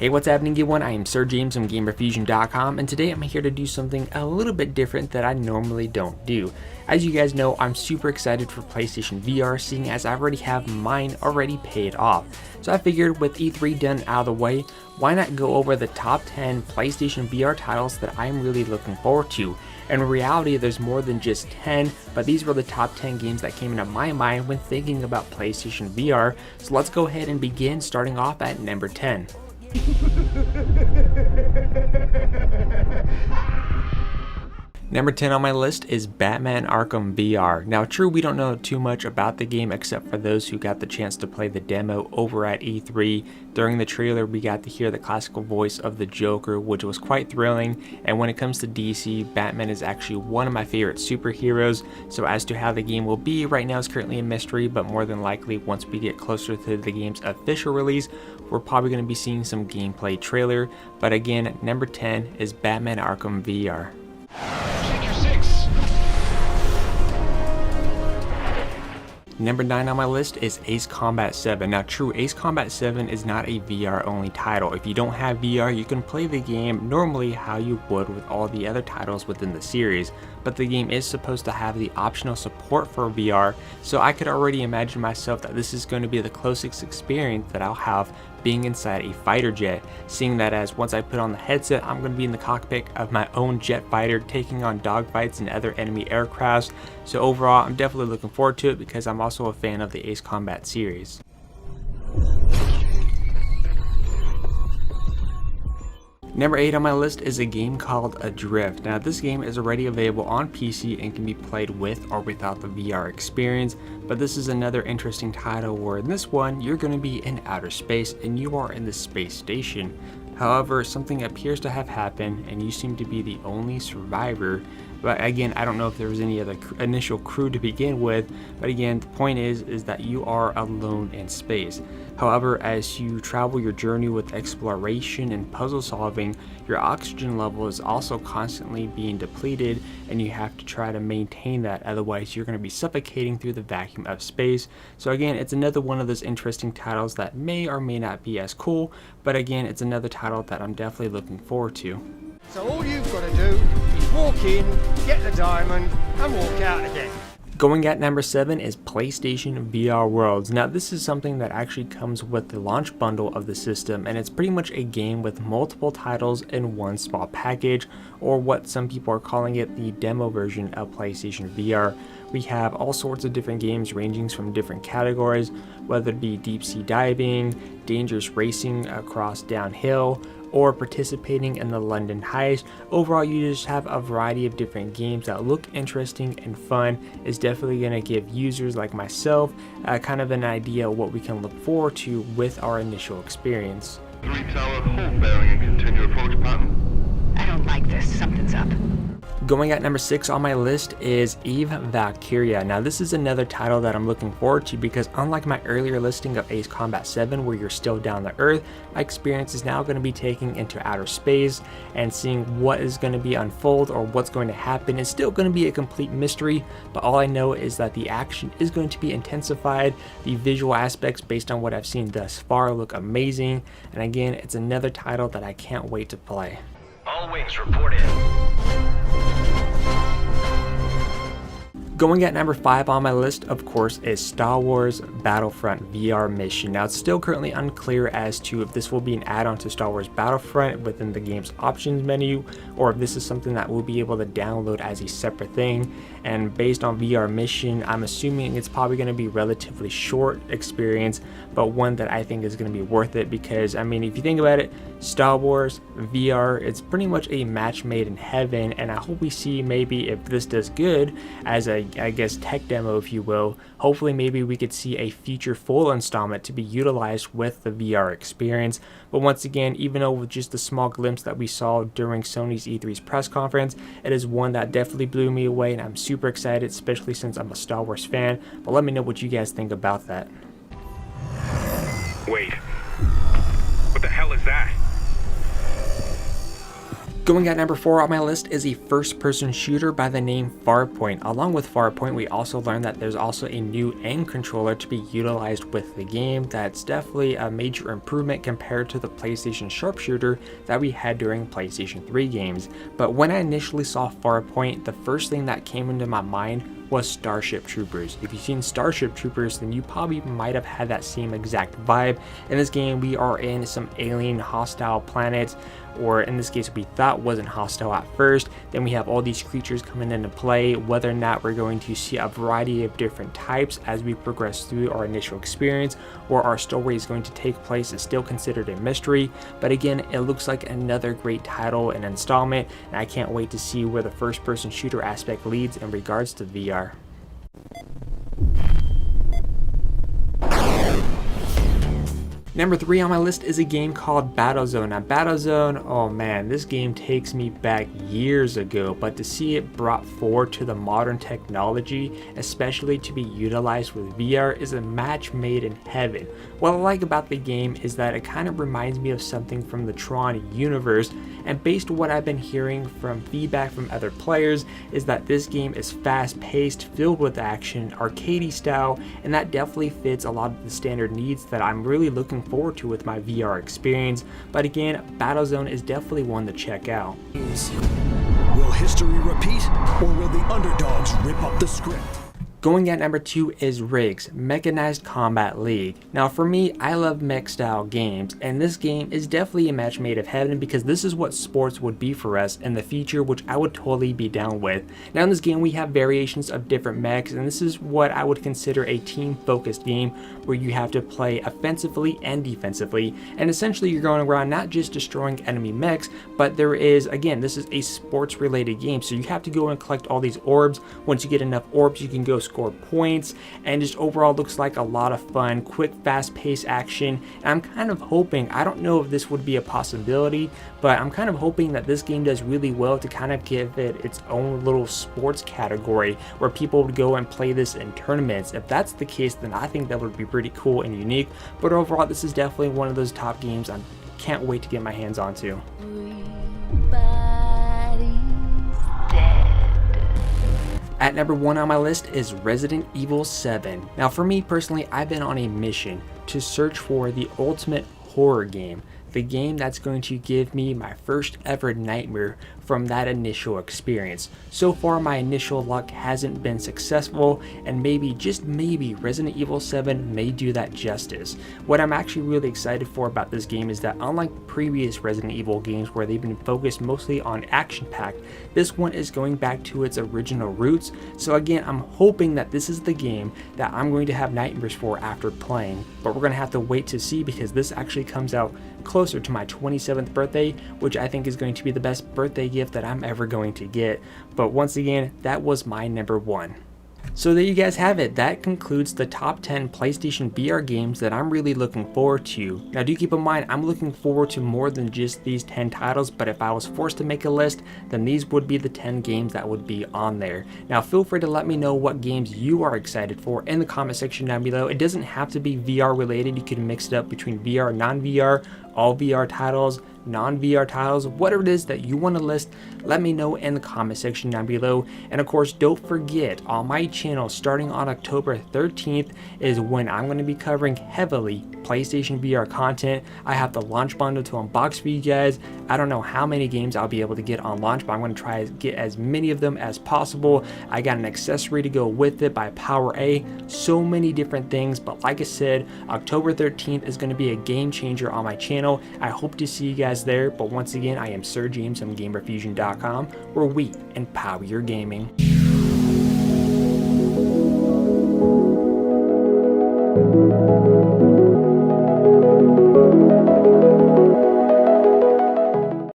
Hey, what's happening, everyone? I am Sir James from Gamerfuzion.com, and today I'm here to do something a little bit different that I normally don't do. As you guys know, I'm super excited for PlayStation VR, seeing as I already have mine already paid off. So I figured with E3 done out of the way, why not go over the top 10 PlayStation VR titles that I'm really looking forward to. And in reality, there's more than just 10, but these were the top 10 games that came into my mind when thinking about PlayStation VR. So let's go ahead and begin, starting off at number 10. Number 10 on my list is Batman Arkham VR. Now, true, we don't know too much about the game except for those who got the chance to play the demo over at E3. During the trailer, we got to hear the classical voice of the Joker, which was quite thrilling. And when it comes to DC, Batman is actually one of my favorite superheroes. So as to how the game will be, right now is currently a mystery, but more than likely, once we get closer to the game's official release, we're probably going to be seeing some gameplay trailer. But again, number 10 is Batman Arkham VR. Number 9 on my list is Ace Combat 7. Now true, Ace Combat 7 is not a VR only title. If you don't have VR, you can play the game normally how you would with all the other titles within the series, but the game is supposed to have the optional support for VR, so I could already imagine myself that this is going to be the closest experience that I'll have being inside a fighter jet, seeing that as once I put on the headset, I'm going to be in the cockpit of my own jet fighter taking on dogfights and other enemy aircrafts. So overall, I'm definitely looking forward to it because I'm also a fan of the Ace Combat series. Number 8 on my list is a game called Adrift. Now this game is already available on PC and can be played with or without the VR experience, but this is another interesting title where in this one you're going to be in outer space and you are in the space station. However, something appears to have happened and you seem to be the only survivor. But again, I don't know if there was any other initial crew to begin with, but again, the point is that you are alone in space. However, as you travel your journey with exploration and puzzle solving, your oxygen level is also constantly being depleted and you have to try to maintain that, otherwise you're going to be suffocating through the vacuum of space. So again, it's another one of those interesting titles that may or may not be as cool, but again, it's another title that I'm definitely looking forward to. So all you've got to do is walk in, get the diamond, and walk out again. Going at number 7 is PlayStation VR Worlds. Now this is something that actually comes with the launch bundle of the system, and it's pretty much a game with multiple titles in one small package, or what some people are calling it, the demo version of PlayStation VR. We have all sorts of different games ranging from different categories, whether it be deep sea diving, dangerous racing across downhill, or participating in the London heist. Overall, you just have a variety of different games that look interesting and fun. It's definitely going to give users like myself kind of an idea of what we can look forward to with our initial experience. 3 tower, hold bearing and continue approach pattern. I don't like this. Something's up. Going at number 6 on my list is Eve Valkyria. Now this is another title that I'm looking forward to because unlike my earlier listing of Ace Combat 7 where you're still down to earth, my experience is now going to be taking into outer space and seeing what is going to be unfold or what's going to happen. It's still going to be a complete mystery, but all I know is that the action is going to be intensified. The visual aspects based on what I've seen thus far look amazing, and again, it's another title that I can't wait to play. All wings report in. Going at number 5 on my list, of course, is Star Wars Battlefront VR Mission. Now, it's still currently unclear as to if this will be an add-on to Star Wars Battlefront within the game's options menu, or if this is something that we'll be able to download as a separate thing. And based on VR Mission, I'm assuming it's probably going to be a relatively short experience, but one that I think is going to be worth it because, I mean, if you think about it, Star Wars VR, it's pretty much a match made in heaven, and I hope we see maybe if this does good as a, I guess, tech demo, if you will. Hopefully maybe we could see a future full installment to be utilized with the VR experience. But once again, even though with just the small glimpse that we saw during Sony's E3's press conference, it is one that definitely blew me away, and I'm super excited, especially since I'm a Star Wars fan. But let me know what you guys think about that. Wait. What the hell is that? Going at number 4 on my list is a first-person shooter by the name Farpoint. Along with Farpoint, we also learned that there's also a new aim controller to be utilized with the game. That's definitely a major improvement compared to the PlayStation sharpshooter that we had during PlayStation 3 games. But when I initially saw Farpoint, the first thing that came into my mind was Starship Troopers. If you've seen Starship Troopers, then you probably might have had that same exact vibe. In this game, we are in some alien hostile planets, or in this case we thought wasn't hostile at first. Then we have all these creatures coming into play. Whether or not we're going to see a variety of different types as we progress through our initial experience, or our story is going to take place, is still considered a mystery. But again, it looks like another great title and installment, and I can't wait to see where the first person shooter aspect leads in regards to VR. Number 3 on my list is a game called Battlezone. Now Battlezone, oh man, this game takes me back years ago, but to see it brought forward to the modern technology, especially to be utilized with VR, is a match made in heaven. What I like about the game is that it kind of reminds me of something from the Tron universe, and based on what I've been hearing from feedback from other players, is that this game is fast-paced, filled with action, arcadey style, and that definitely fits a lot of the standard needs that I'm really looking forward to with my VR experience. But again, Battlezone is definitely one to check out. Will history repeat, or will the underdogs rip up the script? Going at number 2 is Riggs, Mechanized Combat League. Now for me, I love mech style games, and this game is definitely a match made of heaven, because this is what sports would be for us in the future, which I would totally be down with. Now in this game we have variations of different mechs, and this is what I would consider a team focused game where you have to play offensively and defensively, and essentially you're going around not just destroying enemy mechs, but there is, again, this is a sports related game, so you have to go and collect all these orbs. Once you get enough orbs, you can go score points, and just overall looks like a lot of fun, quick, fast-paced action. And I'm kind of hoping, I don't know if this would be a possibility, but I'm kind of hoping that this game does really well to kind of give it its own little sports category where people would go and play this in tournaments. If that's the case, then I think that would be pretty cool and unique. But overall, this is definitely one of those top games I can't wait to get my hands onto. At number 1 on my list is Resident Evil 7. Now for me personally, I've been on a mission to search for the ultimate horror game. The game that's going to give me my first ever nightmare from that initial experience. So far my initial luck hasn't been successful, and maybe, just maybe, Resident Evil 7 may do that justice. What I'm actually really excited for about this game is that unlike previous Resident Evil games where they've been focused mostly on action-packed, this one is going back to its original roots. So again, I'm hoping that this is the game that I'm going to have nightmares for after playing, but we're going to have to wait to see, because this actually comes out closer to my 27th birthday, which I think is going to be the best birthday gift that I'm ever going to get. But once again, that was my number 1. So there you guys have it. That concludes the top 10 PlayStation VR games that I'm really looking forward to. Now do keep in mind, I'm looking forward to more than just these 10 titles, but if I was forced to make a list, then these would be the 10 games that would be on there. Now feel free to let me know what games you are excited for in the comment section down below. It doesn't have to be VR related. You can mix it up between VR and non-VR, all VR titles, non-VR titles, whatever it is that you want to list, let me know in the comment section down below. And of course, don't forget, on my channel starting on October 13th is when I'm going to be covering heavily PlayStation VR content. I have the launch bundle to unbox for you guys. I don't know how many games I'll be able to get on launch, but I'm going to try to get as many of them as possible. I got an accessory to go with it by PowerA, so many different things. But like I said, October 13th is going to be a game changer on my channel. I hope to see you guys there. But once again, I am Sir James from Gamerfuzion.com, where we empower your gaming.